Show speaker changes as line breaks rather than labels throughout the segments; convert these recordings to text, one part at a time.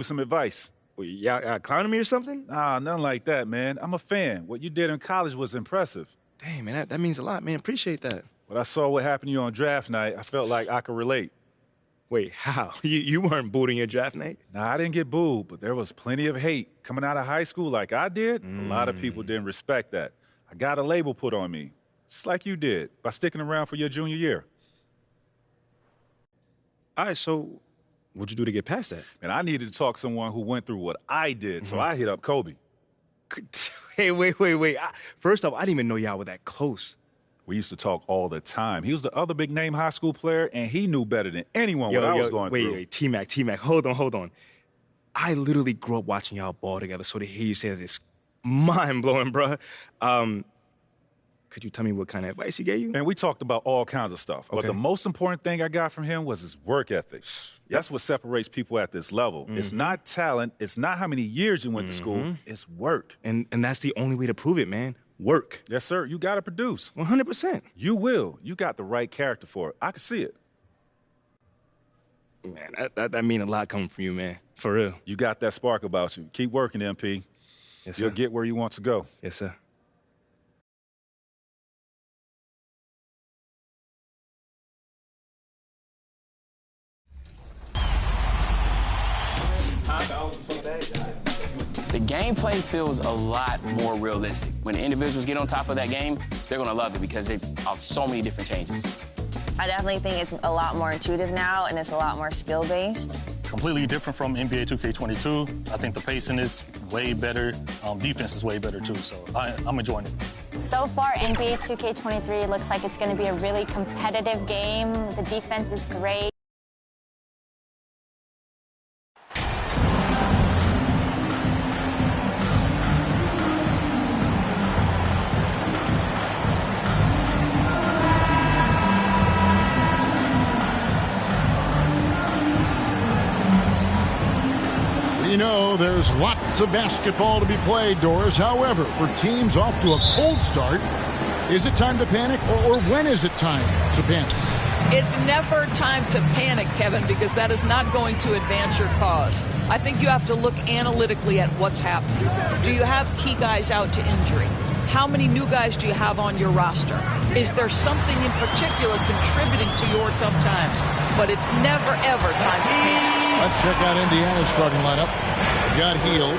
Some advice.
Well, y'all clowning me or something?
Nah, nothing like that, man. I'm a fan. What you did in college was impressive.
Dang, man, that means a lot, man. Appreciate that.
When I saw what happened to you on draft night, I felt like I could relate.
Wait, how? You weren't booed in your draft night?
Nah, I didn't get booed, but there was plenty of hate. Coming out of high school like I did, a lot of people didn't respect that. I got a label put on me, just like you did, by sticking around for your junior year.
All right, so what'd you do to get past that?
And I needed to talk to someone who went through what I did, so I hit up Kobe.
Hey, wait. First off, I didn't even know y'all were that close.
We used to talk all the time. He was the other big-name high school player, and he knew better than anyone what I was going through.
Wait, T-Mac, hold on. I literally grew up watching y'all ball together, so to hear you say that is mind-blowing, bruh. Could you tell me what kind of advice he gave you?
And we talked about all kinds of stuff.
Okay.
But the most important thing I got from him was his work ethic. That's what separates people at this level. It's not talent. It's not how many years you went to school. It's work.
And that's the only way to prove it, man. Work.
Yes, sir. You got to produce.
100%.
You will. You got the right character for it. I can see it.
Man, that mean a lot coming from you, man. For real.
You got that spark about you. Keep working, MP.
Yes, sir.
You'll get where you want to go.
Yes, sir.
The gameplay feels a lot more realistic. When individuals get on top of that game, they're going to love it because of so many different changes.
I definitely think it's a lot more intuitive now, and it's a lot more skill-based.
Completely different from NBA 2K22. I think the pacing is way better. Defense is way better, too, so I'm enjoying it.
So far, NBA 2K23 looks like it's going to be a really competitive game. The defense is great.
You know, there's lots of basketball to be played, Doris. However, for teams off to a cold start, is it time to panic, or when is it time to panic?
It's never time to panic, Kevin, because that is not going to advance your cause. I think you have to look analytically at what's happening. Do you have key guys out to injury? How many new guys do you have on your roster? Is there something in particular contributing to your tough times? But it's never, ever time to panic.
Let's check out Indiana's starting lineup. Got Hield.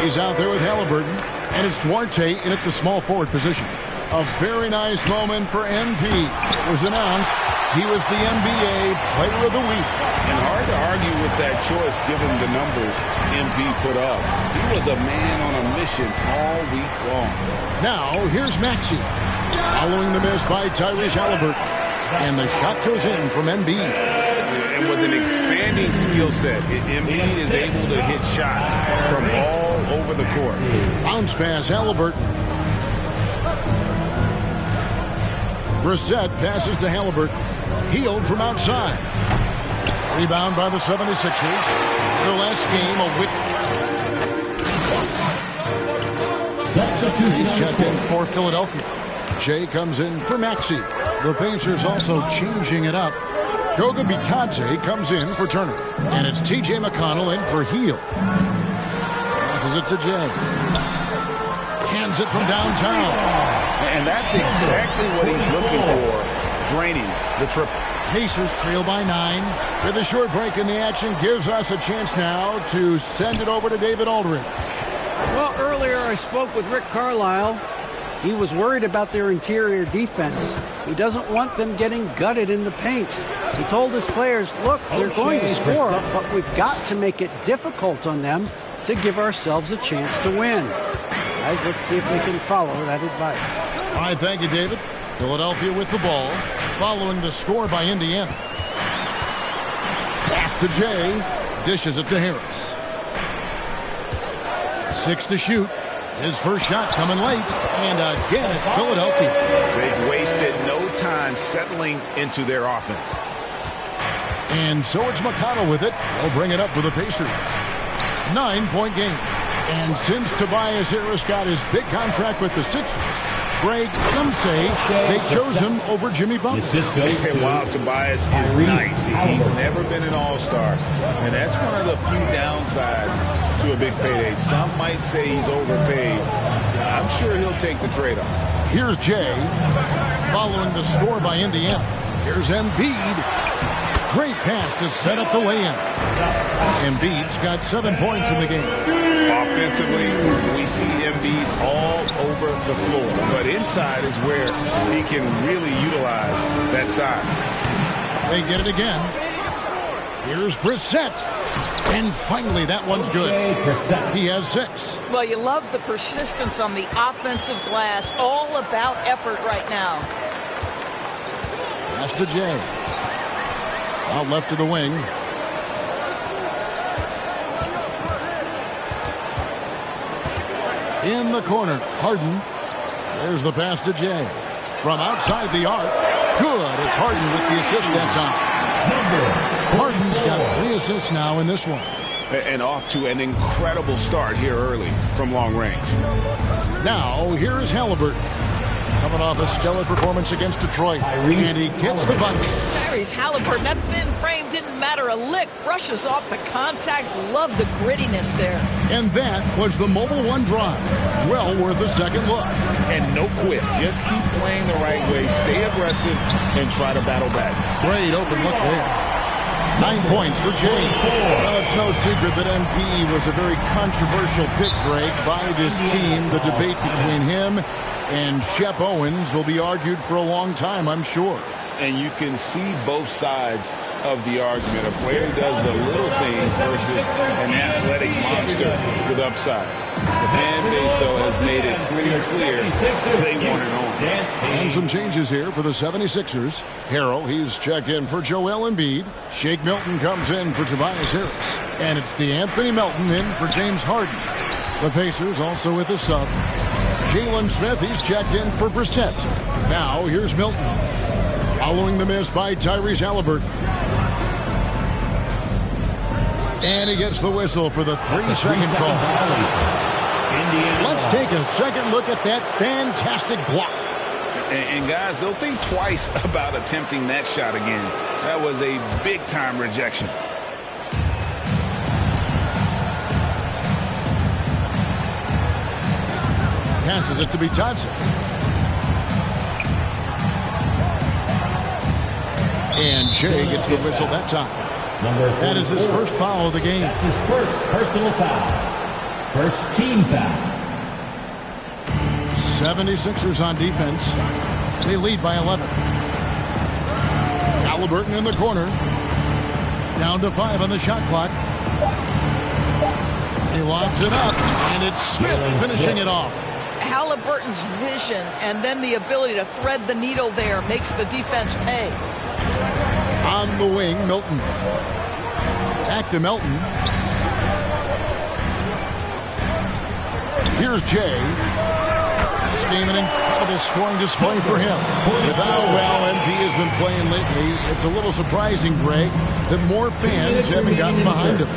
He's out there with Halliburton. And it's Duarte in at the small forward position. A very nice moment for MP. It was announced he was the NBA Player of the Week.
And hard to argue with that choice given the numbers MP put up. He was a man on a mission all week long.
Now, here's Maxey. Following the miss by Tyrese Halliburton. And the shot goes in from Embiid.
And with an expanding skill set, Embiid is able to hit shots from all over the court.
Bounce pass, Halliburton. Brissett passes to Halliburton. Hield from outside. Rebound by the 76ers. Their last game, a wicket. Substitution check in for Philadelphia. Jay comes in for Maxey. The Pacers also changing it up. Goga Bitadze comes in for Turner. And it's T.J. McConnell in for Hield. Passes it to Jay. Hands it from downtown.
And that's exactly what he's looking for, draining the triple.
Pacers trail by 9. With a short break in the action, gives us a chance now to send it over to David Aldridge.
Well, earlier I spoke with Rick Carlisle. He was worried about their interior defense. He doesn't want them getting gutted in the paint. He told his players, look, they're going to score, but we've got to make it difficult on them to give ourselves a chance to win. Guys, let's see if they can follow that advice.
All right, thank you, David. Philadelphia with the ball, following the score by Indiana. Pass to Jay, dishes it to Harris. 6 to shoot. His first shot coming late, and again it's Philadelphia.
They've wasted no time settling into their offense.
And so it's McConnell with it. They'll bring it up for the Pacers. 9-point game. And since Tobias Harris got his big contract with the Sixers, Greg, some say they chose him over Jimmy Butler.
Wow, Tobias is nice. He's never been an all-star, and that's one of the few downsides to a big payday. Some might say he's overpaid. I'm sure he'll take the trade-off.
Here's Jay following the score by Indiana. Here's Embiid. Great pass to set up the lay-in. Embiid's got 7 points in the game.
Offensively, we see Embiid all over the floor, but inside is where he can really utilize that size.
They get it again. Here's Brissett. And finally, that one's good. He has 6.
Well, you love the persistence on the offensive glass. All about effort right now.
Pass to Jay. Out left to the wing. In the corner, Harden. There's the pass to Jay. From outside the arc. Good. It's Harden with the assist that time. Harden's got 3 assists now in this one.
And off to an incredible start here early from long range.
Now, here is Halliburton. Coming off a stellar performance against Detroit. And he gets the bucket.
Tyrese Halliburton, that thin frame didn't matter a lick. Brushes off the contact. Love the grittiness there.
And that was the Mobile One drive. Well worth a second look.
And no quit. Just keep playing the right way. Stay aggressive and try to battle back.
Great open look there. 9 points for Jay. Well, it's no secret that MP was a very controversial pick, Greg, by this team. The debate between him and Shep Owens will be argued for a long time, I'm sure.
And you can see both sides of the argument. A player who does the little things versus an athletic monster with upside. The fan base, though, has made it pretty clear they want it on.
And some changes here for the 76ers. Harrell, he's checked in for Joel Embiid. Shake Milton comes in for Tobias Harris. And it's DeAnthony Melton in for James Harden. The Pacers also with a sub. Jalen Smith, he's checked in for Brissett. Now, here's Milton. Following the miss by Tyrese Halliburton. And he gets the whistle for the 3-second call. Let's take a second look at that fantastic block.
And guys, they'll think twice about attempting that shot again. That was a big-time rejection.
Passes it to Bitadze. And Jay gets the whistle that time. That is his first foul of the game.
That's his first personal foul. First team foul.
76ers on defense. They lead by 11. Halliburton in the corner. Down to 5 on the shot clock. He lobs it up, and it's Smith finishing it off.
Halliburton's vision and then the ability to thread the needle there makes the defense pay.
On the wing, Milton. Back to Milton. Here's Jay. This game an incredible scoring display for him. With how well MP has been playing lately, it's a little surprising, Greg, that more fans haven't gotten behind him.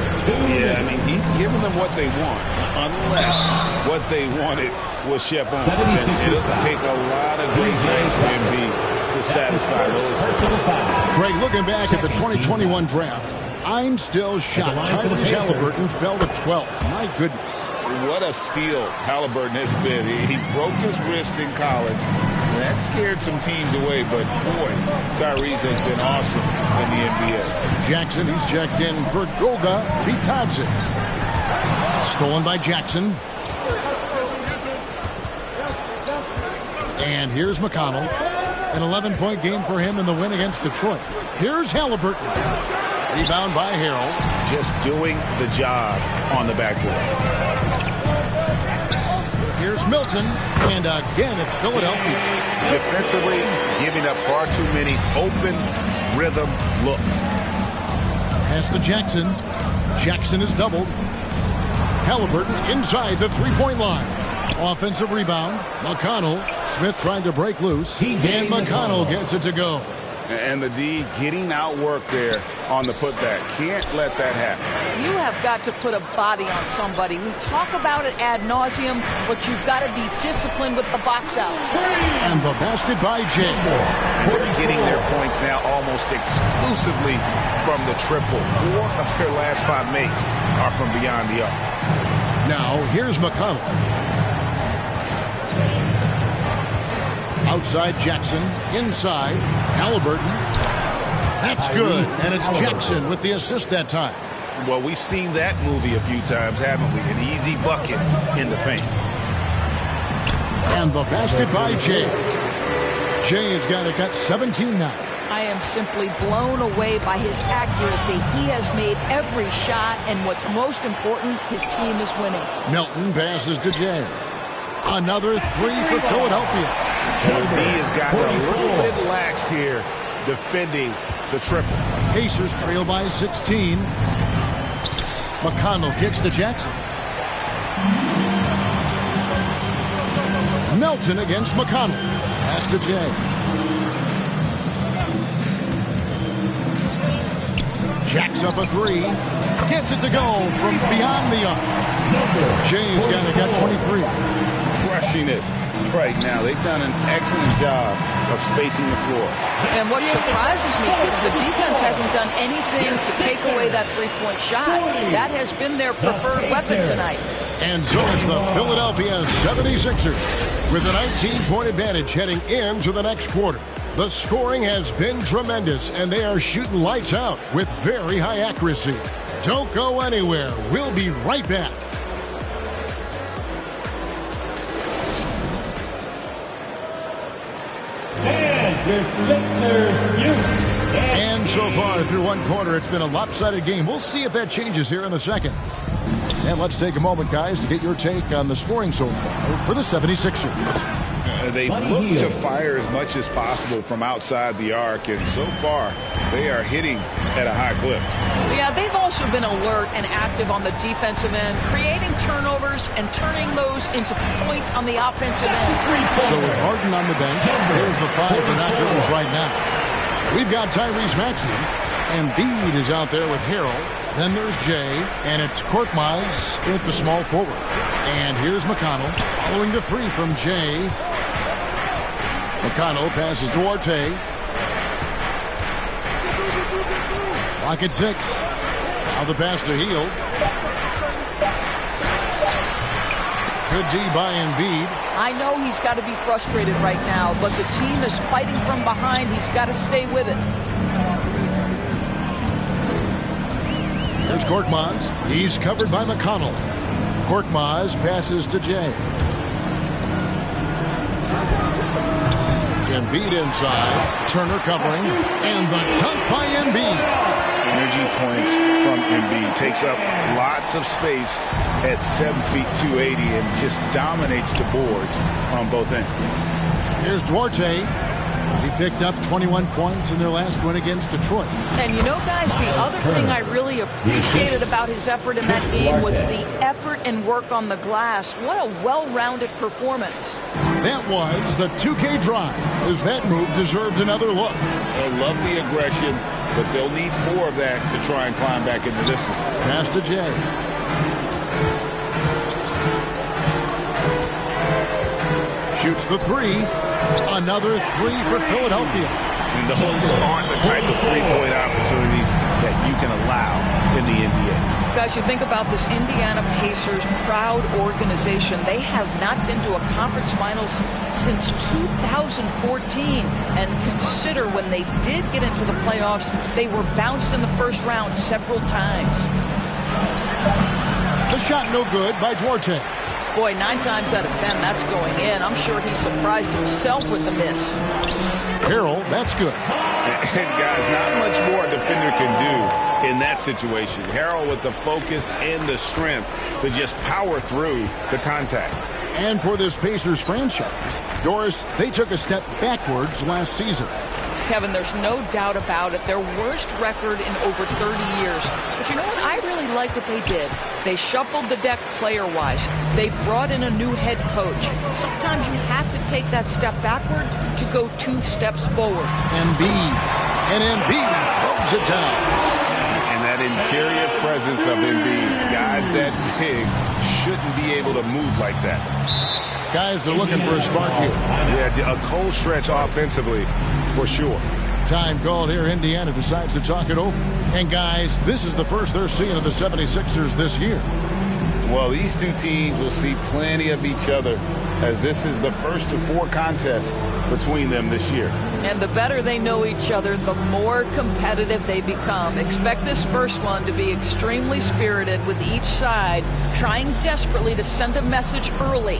Yeah, I mean, he's giving them what they want, unless what they wanted was Shep Owens. And it'll take a lot of great nights for MP to satisfy those.
Greg, looking back at the 2021 draft, I'm still shocked Tyrese Halliburton fell to 12th. My goodness.
What a steal Halliburton has been. He broke his wrist in college. And that scared some teams away, but boy, Tyrese has been awesome in the NBA.
Jackson, he's checked in for Goga Bitadze. Stolen by Jackson. And here's McConnell. An 11-point game for him in the win against Detroit. Here's Halliburton. Rebound by Harrell.
Just doing the job on the backboard.
Here's Milton. And again, it's Philadelphia.
Defensively, giving up far too many open rhythm looks.
Pass to Jackson. Jackson is doubled. Halliburton inside the three-point line. Offensive rebound. McConnell. Smith trying to break loose. And McConnell gets it to go.
And the D getting outworked there on the putback. Can't let that happen.
You have got to put a body on somebody. We talk about it ad nauseum, but you've got to be disciplined with the box outs.
And the basket by Jay.
They're getting their points now almost exclusively from the triple. 4 of their last 5 makes are from beyond the arc.
Now, here's McConnell. Outside Jackson, inside Halliburton. That's good, and it's Jackson with the assist that time.
Well, we've seen that movie a few times, haven't we? An easy bucket in the paint.
And the basket by Jay. Jay has got it at 17 now.
I am simply blown away by his accuracy. He has made every shot, and what's most important, his team is winning.
Melton passes to Jay. Another 3 for Philadelphia.
The D has gotten a little bit laxed here defending the triple.
Pacers trail by 16. McConnell kicks to Jackson. Melton against McConnell. Pass to Jay. Jacks up a 3. Gets it to go from beyond the arc. Jay's got it at 23.
Crushing it right now. They've done an excellent job of spacing the floor.
And what surprises me is the defense hasn't done anything to take away that three-point shot. That has been their preferred weapon tonight.
And so it's the Philadelphia 76ers with a 19-point advantage heading into the next quarter. The scoring has been tremendous, and they are shooting lights out with very high accuracy. Don't go anywhere. We'll be right back. And so far through one quarter, it's been a lopsided game. We'll see if that changes here in the second. And let's take a moment, guys, to get your take on the scoring so far for the 76ers.
They look to fire as much as possible from outside the arc, and so far they are hitting at a high clip.
Yeah, they've also been alert and active on the defensive end, creating turnovers and turning those into points on the offensive end.
So with Harden on the bench, there's the 5 for not goodness right now. We've got Tyrese Maxey, and Embiid is out there with Harrell. Then there's Jay, and it's Korkmaz at the small forward. And here's McConnell following the 3 from Jay. McConnell passes to Duarte. Clock at 6. Now the pass to Hield. Good D by Embiid.
I know he's got to be frustrated right now, but the team is fighting from behind. He's got to stay with it.
Here's Korkmaz. He's covered by McConnell. Korkmaz passes to Jay. Embiid inside. Turner covering. And the dunk by Embiid.
Energy points from Embiid. Takes up lots of space at 7 feet 280 and just dominates the boards on both ends.
Here's Duarte. He picked up 21 points in their last win against Detroit.
And you know, guys, the other thing I really appreciated about his effort in that game was the effort and work on the glass. What a well-rounded performance.
That was the 2K drive, as that move deserved another look.
They'll love the aggression, but they'll need more of that to try and climb back into this one.
Pass to Jay. Shoots the 3. Another 3 for Philadelphia.
And those aren't the type of three-point opportunities that you can allow in the NBA.
Guys, you think about this Indiana Pacers proud organization. They have not been to a conference finals since 2014. And consider when they did get into the playoffs, they were bounced in the first round several times.
The shot no good by Duarte.
Boy, 9 times out of 10, that's going in. I'm sure he surprised himself with the miss.
Harrell, that's good.
And guys, not much more a defender can do in that situation. Harrell with the focus and the strength to just power through the contact.
And for this Pacers franchise, Doris, they took a step backwards last season.
Kevin, there's no doubt about it. Their worst record in over 30 years. But you know what? I really like what they did. They shuffled the deck player-wise. They brought in a new head coach. Sometimes you have to take that step backward to go 2 steps forward.
Embiid. And Embiid throws it down.
And that interior presence of Embiid, guys that big shouldn't be able to move like that.
Guys are looking for a spark here.
Yeah, a cold stretch offensively, for sure.
Time called here. Indiana decides to talk it over. And guys, this is the first they're seeing of the 76ers this year.
Well, these two teams will see plenty of each other, as this is the first of 4 contests between them this year.
And the better they know each other, the more competitive they become. Expect this first one to be extremely spirited, with each side trying desperately to send a message early.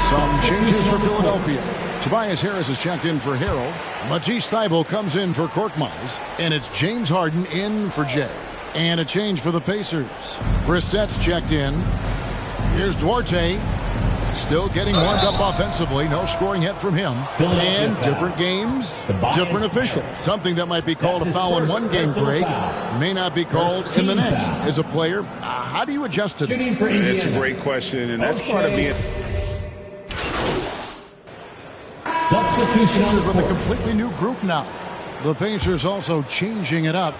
Some changes for Philadelphia. Tobias Harris is checked in for Harrell. Matisse Thybulle comes in for Korkmaz. And it's James Harden in for Jay. And a change for the Pacers. Brissett's checked in. Here's Duarte. Still getting warmed up offensively. No scoring yet from him. And different games, different officials. Something that might be called a foul in one game, Greg, may not be called in the next. As a player, how do you adjust to that?
It's a great question, and that's part of being...
Sixers with a completely new group now. The Pacers also changing it up.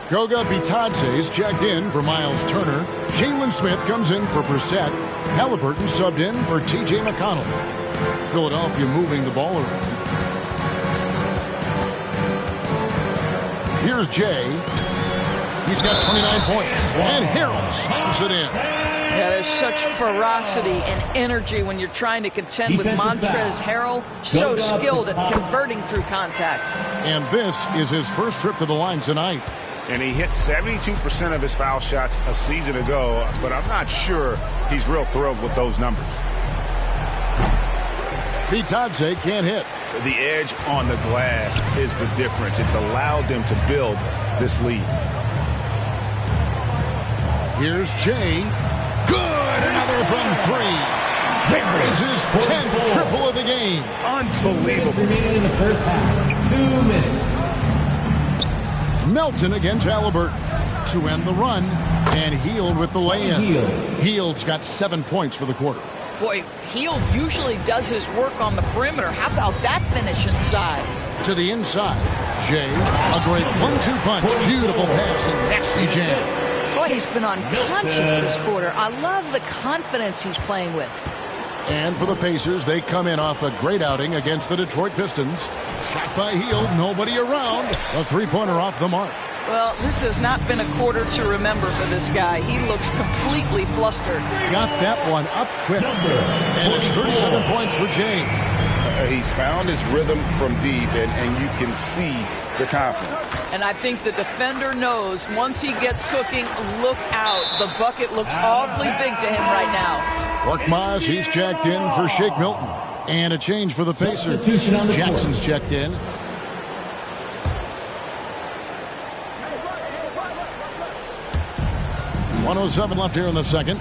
Goga Bitadze's checked in for Miles Turner. Jalen Smith comes in for Brissett. Halliburton subbed in for T.J. McConnell. Philadelphia moving the ball around. Here's Jay. He's got 29 points. And Harrell slams it in.
Yeah, there's such ferocity and energy when you're trying to contend with Montrezl Harrell. So skilled at converting through contact.
And this is his first trip to the line tonight.
And he hit 72% of his foul shots a season ago, but I'm not sure he's real thrilled with those numbers.
Bitadze can't hit.
The edge on the glass is the difference. It's allowed them to build this lead.
Here's Jay. Good! Another from 3. There is his 10th triple of the game.
Unbelievable.
Remaining in the first half. 2 minutes.
Melton against Halliburton to end the run, and Hield with the lay-in. Hield's got 7 points for the quarter.
Boy, Hield usually does his work on the perimeter. How about that finish inside?
To the inside, Jay, a great 1-2 punch. Beautiful pass and nasty jam.
Boy, he's been unconscious this quarter. I love the confidence he's playing with.
And for the Pacers, they come in off a great outing against the Detroit Pistons. Shot by Hield, nobody around. A three-pointer off the mark.
Well, this has not been a quarter to remember for this guy. He looks completely flustered.
Got that one up quick. And it's 37 points for James.
He's found his rhythm from deep, and you can see the confidence.
And I think the defender knows once he gets cooking, look out. The bucket looks awfully big to him right now.
Korkmaz, he's checked in for Shake Milton. And a change for the Pacers. Jackson's checked in. .107 left here in the second.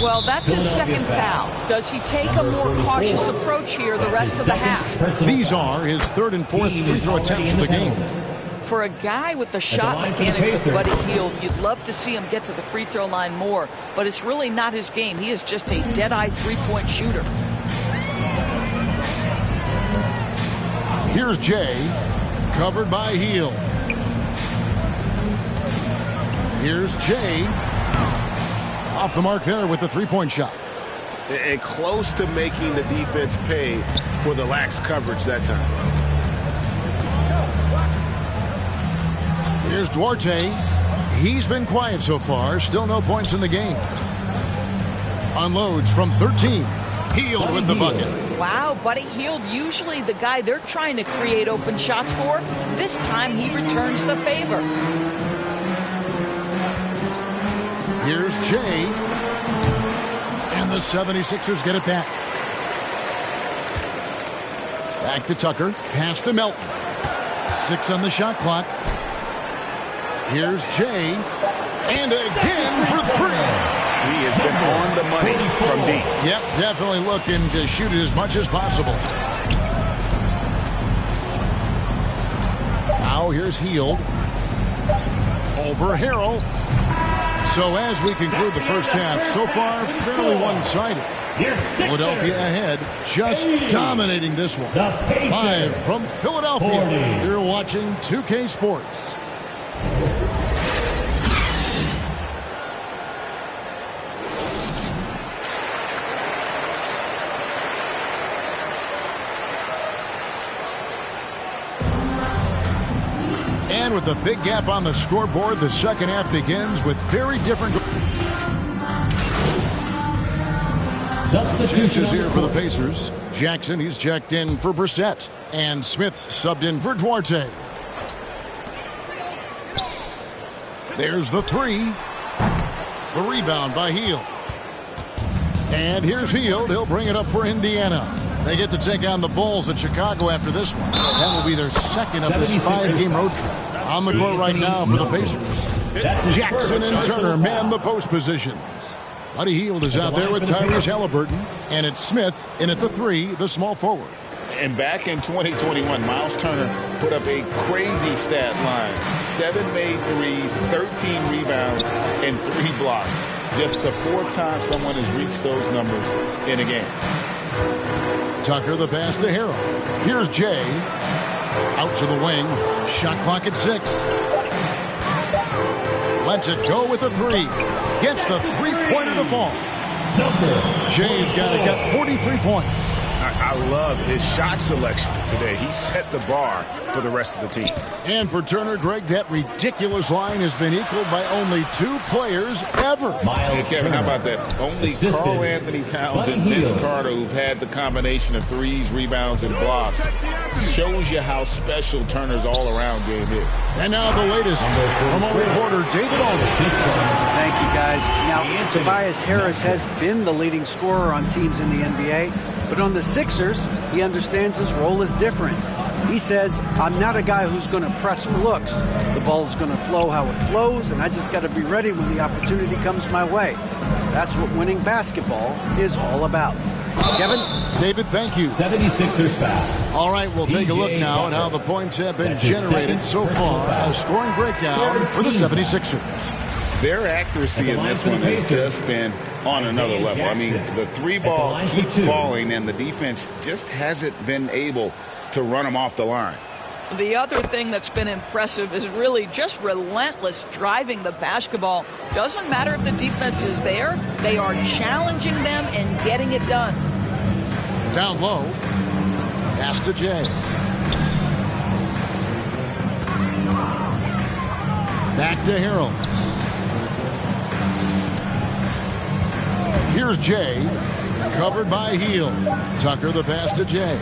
Well, that's his second foul. Does he take a more cautious approach here the rest of the half?
These are his third and fourth free throw attempts of the game.
For a guy with the shot mechanics of Buddy Hield, you'd love to see him get to the free throw line more, but it's really not his game. He is just a dead-eye three-point shooter.
Here's Jay, covered by Hield. Here's Jay. Off the mark there with the three-point shot.
And close to making the defense pay for the lax coverage that time.
Here's Duarte. He's been quiet so far. Still no points in the game. Unloads from 13. Hield with the bucket.
Wow, Buddy Hield, usually the guy they're trying to create open shots for. This time he returns the favor.
Here's Jay. And the 76ers get it back. Back to Tucker. Pass to Melton. 6 on the shot clock. Here's Jay. And again for three.
He has been on the money from deep.
Yep, definitely looking to shoot it as much as possible. Now here's Hield. Over Harrell. So as we conclude the first half, so far fairly one-sided. Philadelphia ahead, just dominating this one. Live from Philadelphia, you're watching 2K Sports. And with a big gap on the scoreboard, the second half begins with very different changes here for the Pacers. Jackson, he's checked in for Brissett. And Smith subbed in for Duarte. There's the three. The rebound by Hield. And here's Hield. He'll bring it up for Indiana. They get to take on the Bulls at Chicago after this one. That will be their second of this 5-game road trip. On the court right now for the Pacers. Jackson and Turner man the post positions. Buddy Hield is out there with Tyrese Halliburton. And it's Smith in at the three, the small forward.
And back in 2021, Miles Turner put up a crazy stat line. 7 made threes, 13 rebounds, and 3 blocks. Just the 4th time someone has reached those numbers in a game.
Tucker the pass to Harrell. Here's Jay. Out to the wing. Shot clock at 6. Lets it go with the three. Gets the three-pointer to fall. Jay's got 43 points.
I love his shot selection today. He set the bar for the rest of the team.
And for Turner, Greg, that ridiculous line has been equaled by only 2 players ever.
Hey, Kevin, how about that? Only Karl Anthony Towns and Vince Carter, who've had the combination of threes, rebounds, and blocks, shows you how special Turner's all-around game is.
And now the latest from our reporter, David Aldridge.
Thank you, guys. Now, Tobias Harris has been the leading scorer on teams in the NBA, but on the Sixers, he understands his role is different. He says, I'm not a guy who's going to press for looks. The ball's going to flow how it flows, and I just got to be ready when the opportunity comes my way. That's what winning basketball is all about. Kevin?
David, thank you.
76ers foul.
All right, we'll take a look now at how the points have been generated so far. A scoring breakdown for the 76ers.
Their accuracy in this one has just been on another level. I mean, the three ball keeps falling, and the defense just hasn't been able to run them off the line.
The other thing that's been impressive is really just relentless driving the basketball. Doesn't matter if the defense is there. They are challenging them and getting it done.
Down low. Pass to Jay. Back to Harrell. Here's Jay. Covered by Hield. Tucker the pass to Jay.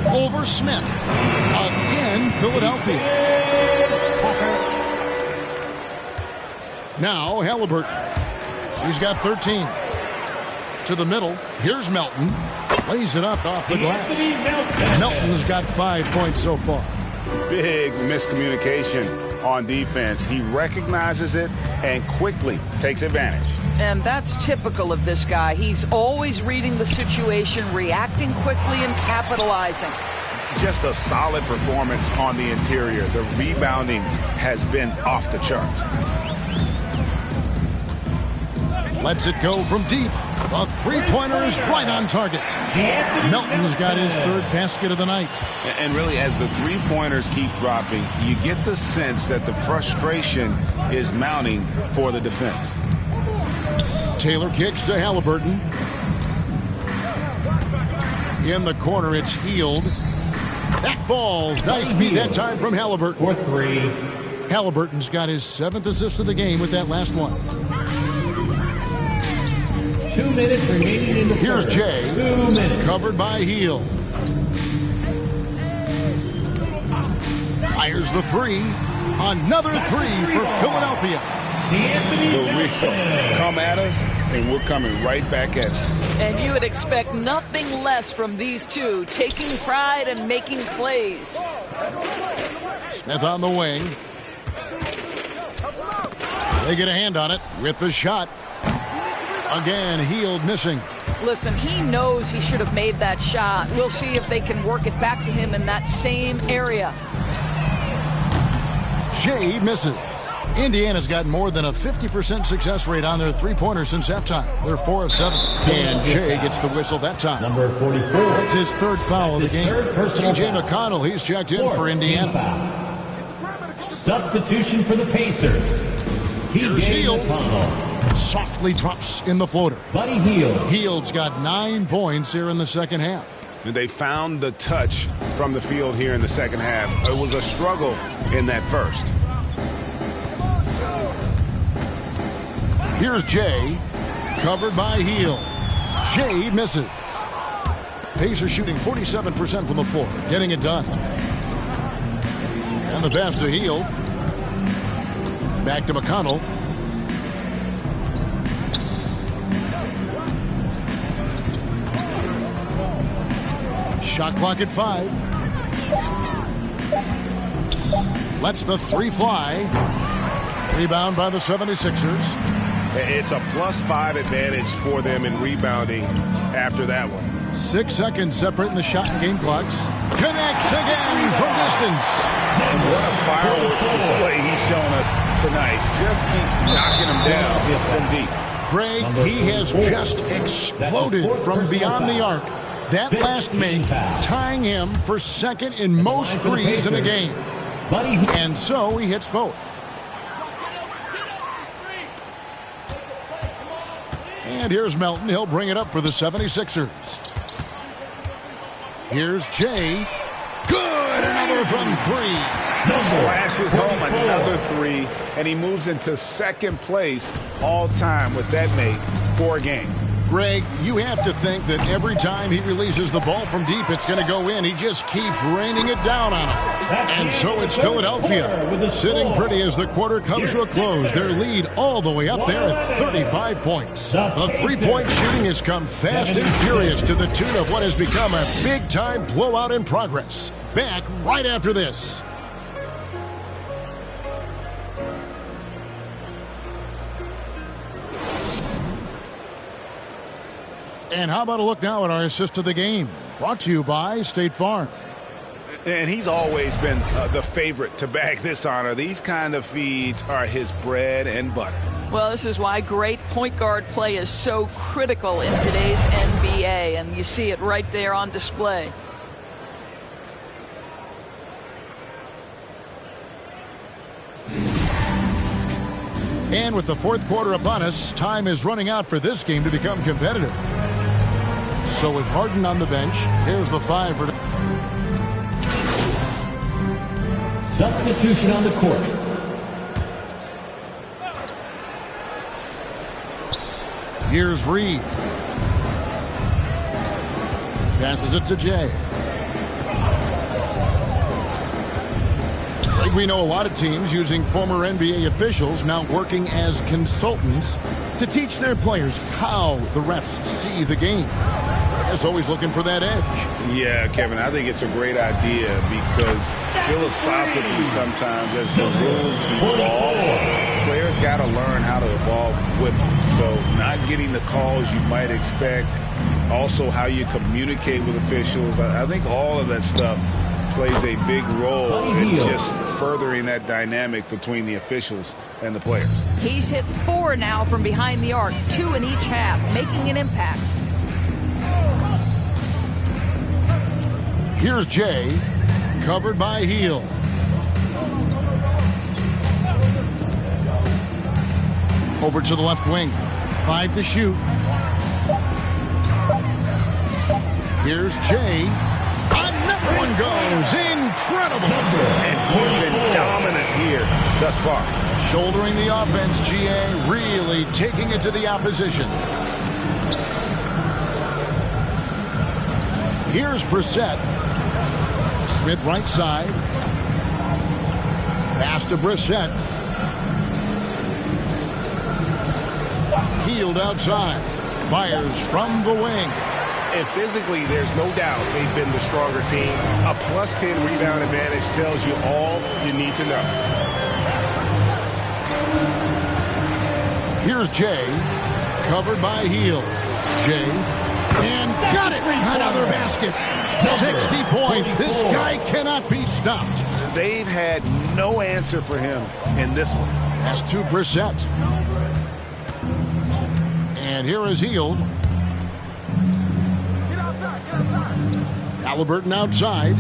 Over Smith. Again, Philadelphia. Now Halliburton. He's got 13. To the middle. Here's Melton. Lays it up off the glass. Melton's got 5 points so far.
Big miscommunication on defense. He recognizes it and quickly takes advantage.
And that's typical of this guy. He's always reading the situation, reacting quickly, and capitalizing.
Just a solid performance on the interior. The rebounding has been off the charts.
Lets it go from deep. A three-pointer is right on target. Melton's got his third basket of the night.
And really, as the three-pointers keep dropping, you get the sense that the frustration is mounting for the defense.
Taylor kicks to Halliburton. In the corner, it's Hield. That falls. Nice feed that time from Halliburton.
For three.
Halliburton's got his 7th assist of the game with that last one.
2 minutes remaining in the
Here's
third.
Jay.
2 minutes.
Covered by Hield. Fires the three. Another three for Philadelphia.
The real come at us, and we're coming right back at you.
And you would expect nothing less from these two, taking pride and making plays.
Smith on the wing. They get a hand on it with the shot. Again, Hield missing.
Listen, he knows he should have made that shot. We'll see if they can work it back to him in that same area.
Jay misses. Indiana's got more than a 50% success rate on their three-pointers since halftime. They're 4 of 7. And Jay gets the whistle that time.
Number 44.
That's his third foul of the game. T.J. McConnell, he's checked in for Indiana.
Substitution for the Pacers.
Here's
T.J.
Hield.
McConnell.
Softly drops in the floater.
Buddy Hield.
Hield's got 9 points here in the second half.
And they found the touch from the field here in the second half. It was a struggle in that first.
Here's Jay, covered by Hield. Jay misses. Pacers shooting 47% from the floor, getting it done. And the pass to Hield. Back to McConnell. Shot clock at 5. Lets the 3 fly. Rebound by the 76ers.
It's a +5 advantage for them in rebounding after that one.
6 seconds separating the shot and game clocks. Connects again from distance.
And what a fireworks display he's shown us tonight. Just keeps knocking them down from deep.
Greg, he has just exploded from beyond the arc. That last make tying him for second in most threes in a game. And so he hits both. And here's Melton. He'll bring it up for the 76ers. Here's Jay. Good. Another from 3.
Slashes home another 3, and he moves into second place all time with that make for a game.
Greg, you have to think that every time he releases the ball from deep, it's going to go in. He just keeps raining it down on him. And so it's Philadelphia sitting pretty as the quarter comes to a close. Their lead all the way up there at 35 points. The three-point shooting has come fast and furious to the tune of what has become a big-time blowout in progress. Back right after this. And how about a look now at our assist of the game? Brought to you by State Farm.
And he's always been the favorite to bag this honor. These kind of feeds are his bread and butter.
Well, this is why great point guard play is so critical in today's NBA, and you see it right there on display.
And with the fourth quarter upon us, time is running out for this game to become competitive. So with Harden on the bench, here's the 5 for...
Substitution on the court.
Here's Reed. Passes it to Jay. I think we know a lot of teams using former NBA officials now working as consultants to teach their players how the refs see the game. Just always looking for that edge.
Yeah, Kevin, I think it's a great idea because philosophically sometimes as the rules evolve, players got to learn how to evolve with them. So not getting the calls you might expect, also how you communicate with officials. I think all of that stuff plays a big role in just furthering that dynamic between the officials and the players.
He's hit 4 now from behind the arc, 2 in each half, making an impact.
Here's Jay, covered by Hield. Over to the left wing. 5 to shoot. Here's Jay. Another one goes. Incredible.
And he's been dominant here thus far.
Shouldering the offense, GA, really taking it to the opposition. Here's Brissett. Smith right side. Pass to Brissett. Hield outside. Fires from the wing.
And physically, there's no doubt they've been the stronger team. A +10 rebound advantage tells you all you need to know.
Here's Jay, covered by Heel. Jay, and got it! Another basket. 60 points. This guy cannot be stopped.
They've had no answer for him in this one.
That's 2%. And here is Heel. Halliburton outside.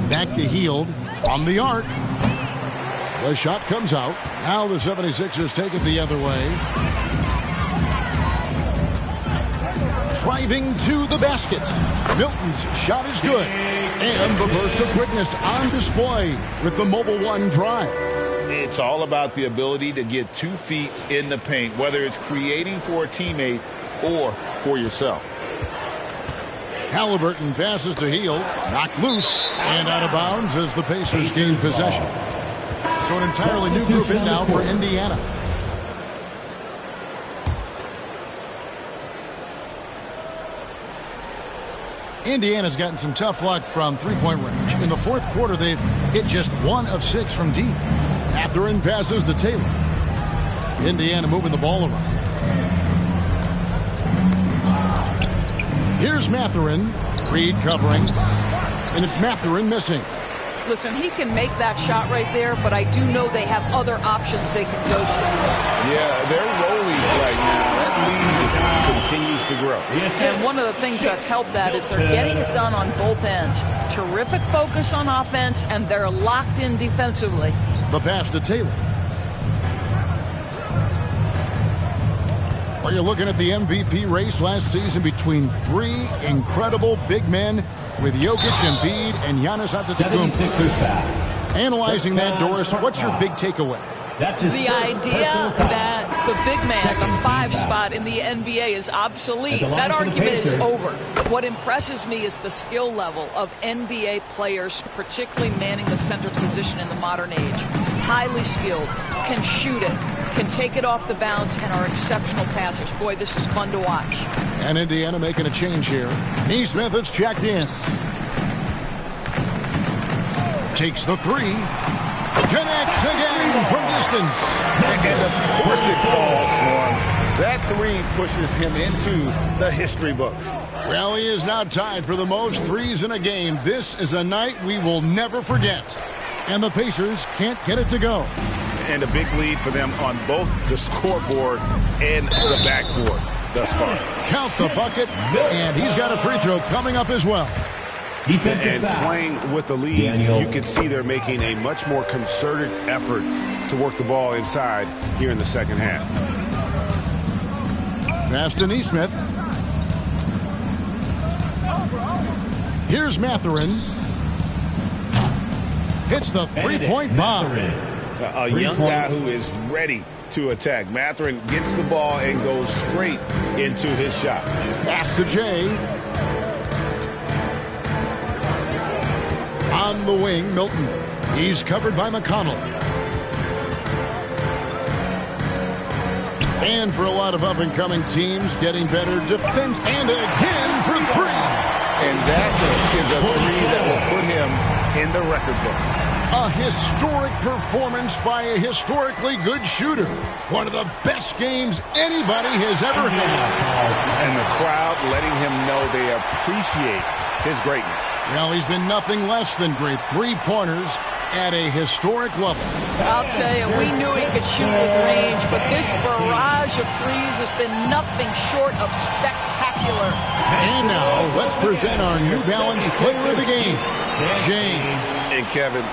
Back to Heel from the arc. The shot comes out. Now the 76ers take it the other way. Driving to the basket. Milton's shot is good. And the burst of quickness on display with the Mobile One drive.
It's all about the ability to get 2 feet in the paint, whether it's creating for a teammate or for yourself.
Halliburton passes to Heel. Knocked loose and out of bounds as the Pacers gain possession. So an entirely new group in now for Indiana. Indiana's gotten some tough luck from three-point range. In the fourth quarter, they've hit just 1 of 6 from deep. Mathurin passes to Taylor. Indiana moving the ball around. Here's Mathurin. Reed covering. And it's Mathurin missing.
Listen, he can make that shot right there, but I do know they have other options they can go to.
Yeah, they're rolling right now. That lead continues to grow.
And one of the things that's helped that is they're getting it done on both ends. Terrific focus on offense, and they're locked in defensively.
The pass to Taylor. Are you looking at the MVP race last season between 3 incredible big men with Jokic, Embiid, and Giannis Antetokounmpo? Analyzing that, Doris, what's your big takeaway?
The idea that the big man, the 5 spot in the NBA is obsolete. That argument is over. What impresses me is the skill level of NBA players, particularly manning the center position in the modern age. Highly skilled, can shoot it, can take it off the bounce, and are exceptional passers. Boy, this is fun to watch.
And Indiana making a change here. Neesmith is checked in. Takes the 3. Connects again from distance.
And of course it falls for him. That 3 pushes him into the history books.
Well, he is now tied for the most threes in a game. This is a night we will never forget. And the Pacers can't get it to go.
And a big lead for them on both the scoreboard and the backboard thus far.
Count the bucket, and he's got a free throw coming up as well.
And playing with the lead, you can see they're making a much more concerted effort to work the ball inside here in the second half.
Pass to Neesmith. Here's Mathurin. Hits the three-point bomb.
A young guy who is ready to attack. Mathurin gets the ball and goes straight into his shot.
Pass to Jay. On the wing, Milton. He's covered by McConnell. And for a lot of up-and-coming teams, getting better defense. And again for 3.
And that is a 3 that will put him in the record books.
A historic performance by a historically good shooter. One of the best games anybody has ever had.
And the crowd letting him know they appreciate his greatness.
Well, he's been nothing less than great. 3-pointers at a historic level.
I'll tell you, we knew he could shoot with range, but this barrage of threes has been nothing short of spectacular.
And now, let's present our New Balance player of the game, Jay.
And Kevin,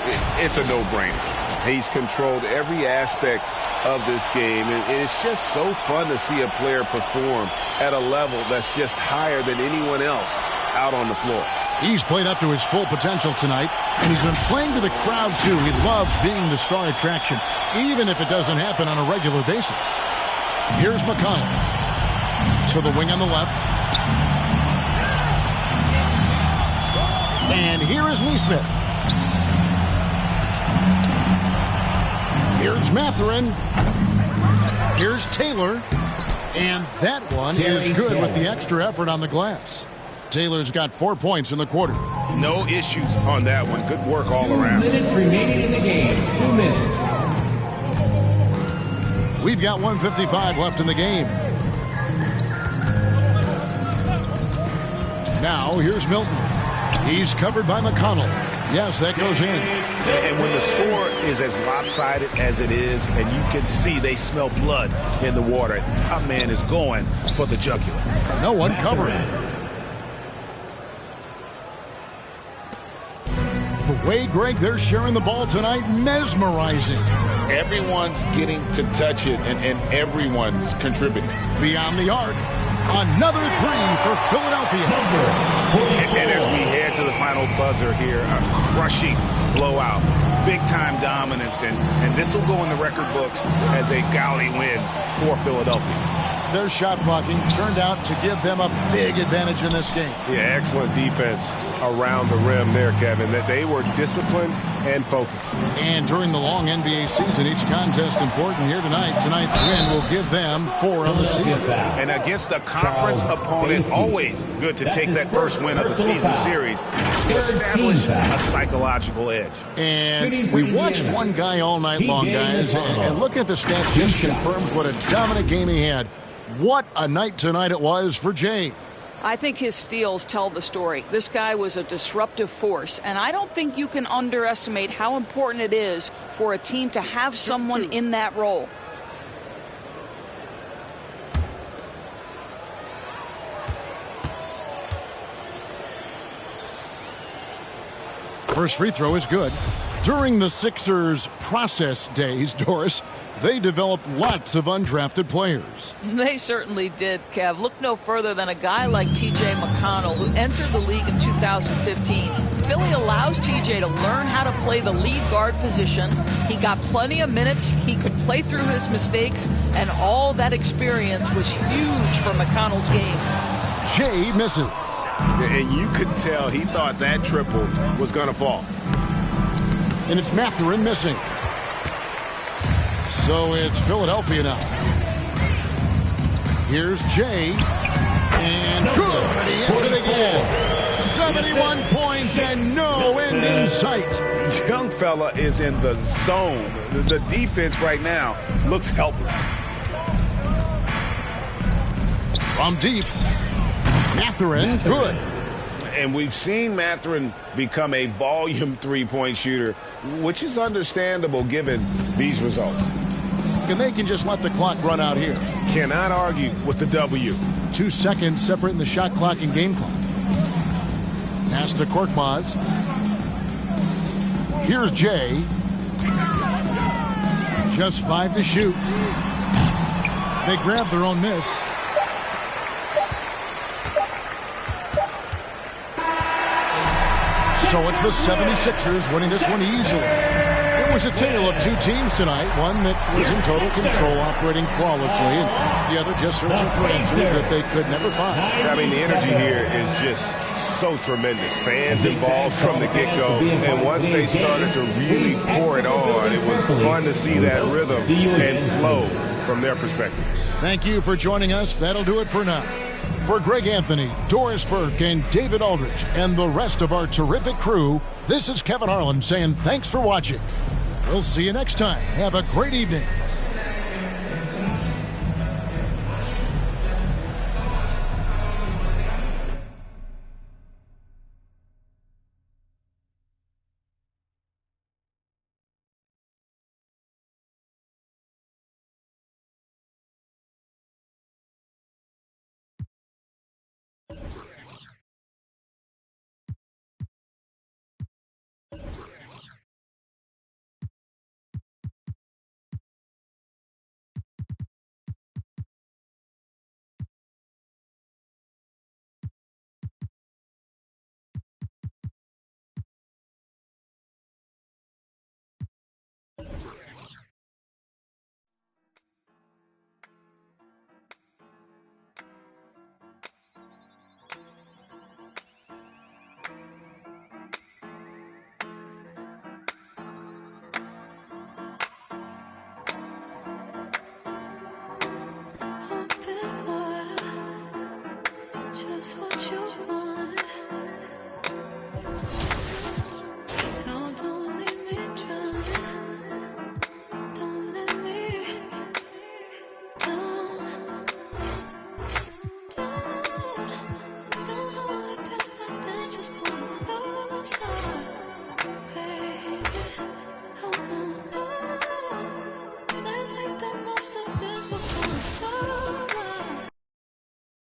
it's a no-brainer. He's controlled every aspect of this game, and it's just so fun to see a player perform at a level that's just higher than anyone else out on the floor.
He's played up to his full potential tonight, and he's been playing to the crowd, too. He loves being the star attraction, even if it doesn't happen on a regular basis. Here's McConnell. To the wing on the left. And here is Neesmith. Here's Mathurin. Here's Taylor. And that one is good with the extra effort on the glass. Taylor's got 4 points in the quarter.
No issues on that one. Good work all around.
2 minutes remaining in the game. 2 minutes.
We've got 1:55 left in the game. Now, here's Milton. He's covered by McConnell. Yes, that goes in.
And when the score is as lopsided as it is, and you can see they smell blood in the water, our man is going for the jugular.
No one covering. The way, Greg, they're sharing the ball tonight, mesmerizing.
Everyone's getting to touch it, and everyone's contributing.
Beyond the arc, another three for Philadelphia.
And as we head to the final buzzer here, a crushing blowout, big-time dominance, and this will go in the record books as a gaudy win for Philadelphia.
Their shot blocking turned out to give them a big advantage in this game.
Yeah, excellent defense around the rim there, Kevin. That they were disciplined and focused.
And during the long NBA season, each contest important here tonight. Tonight's win will give them 4 on the season.
And against a conference opponent, always good to take that first win of the season series to establish a psychological edge.
And we watched one guy all night long, guys, and look at the stats, just confirms what a dominant game he had. What a night tonight it was for Jay.
I think his steals tell the story. This guy was a disruptive force, and I don't think you can underestimate how important it is for a team to have someone in that role.
First free throw is good. During the Sixers' process days, Doris, they developed lots of undrafted players.
They certainly did, Kev. Look no further than a guy like T.J. McConnell, who entered the league in 2015. Philly allows T.J. to learn how to play the lead guard position. He got plenty of minutes. He could play through his mistakes, and all that experience was huge for McConnell's game.
Jay misses.
And you could tell he thought that triple was going to fall.
And it's Mathurin missing. So it's Philadelphia now. Here's Jay. And good. He hits it again. 71 points and no end in sight.
Young fella is in the zone. The defense right now looks helpless.
From deep. Mathurin, good.
And we've seen Mathurin become a volume three-point shooter, which is understandable given these results.
And they can just let the clock run out here.
Cannot argue with the W.
2 seconds separating the shot clock and game clock. Pass to Korkmaz. Here's Jay. Just 5 to shoot. They grab their own miss. So it's the 76ers winning this one easily. It was a tale of 2 teams tonight. One that was in total control, operating flawlessly, and the other just searching for answers that they could never find.
I mean, the energy here is just so tremendous. Fans involved from the get-go, and once they started to really pour it on, it was fun to see that rhythm and flow from their perspective.
Thank you for joining us. That'll do it for now. For Greg Anthony, Doris Burke, and David Aldridge, and the rest of our terrific crew, this is Kevin Harlan saying thanks for watching. We'll see you next time. Have a great evening.